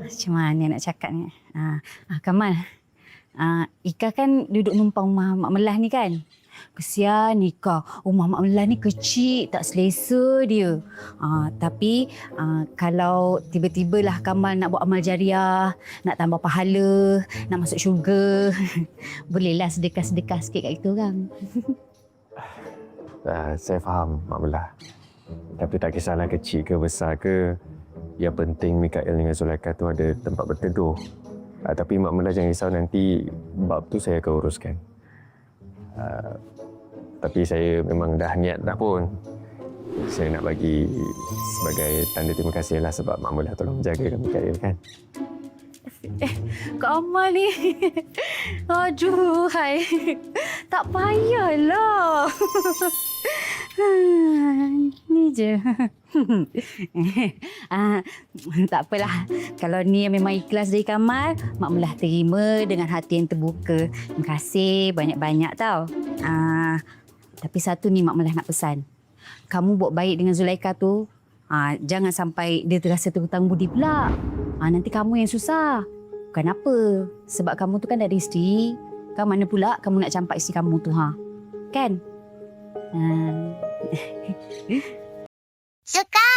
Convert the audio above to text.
Macam mana nak cakap ni? Kamal, Ika kan duduk numpang rumah Mak Melah ni kan? Kesian Ika. Rumah Mak Melah ni kecil, tak selesa dia. Tapi kalau tiba-tibalah Kamal nak buat amal jariah, nak tambah pahala, nak masuk syurga, bolehlah sedekah-sedekah sikit kat kita orang. Saya faham, Mak Melah. Tapi tak kisahlah kecil ke besar ke, yang penting Mikael dengan Zulaikha tu ada tempat berteduh. Tapi Mak Melah jangan risau, nanti bab tu saya akan uruskan. Tapi saya memang dah niat dah pun. Saya nak bagi sebagai tanda terima kasih lah sebab Mak Melah tolong jagakan Mikael kan. Kak Amal ni. Aduh, hai. Tak payahlah. Ni je. Tak apalah. Kalau ni memang ikhlas dari Kamal, Mak Melah terima dengan hati yang terbuka. Terima kasih banyak-banyak tau. Tapi satu ni Mak Melah nak pesan. Kamu buat baik dengan Zulaikha tu, jangan sampai dia terasa terhutang budi pula. Nanti kamu yang susah. Bukan apa. Sebab kamu tu kan ada isteri. Kan mana pula kamu nak campak isteri kamu tu, Kan? Suka!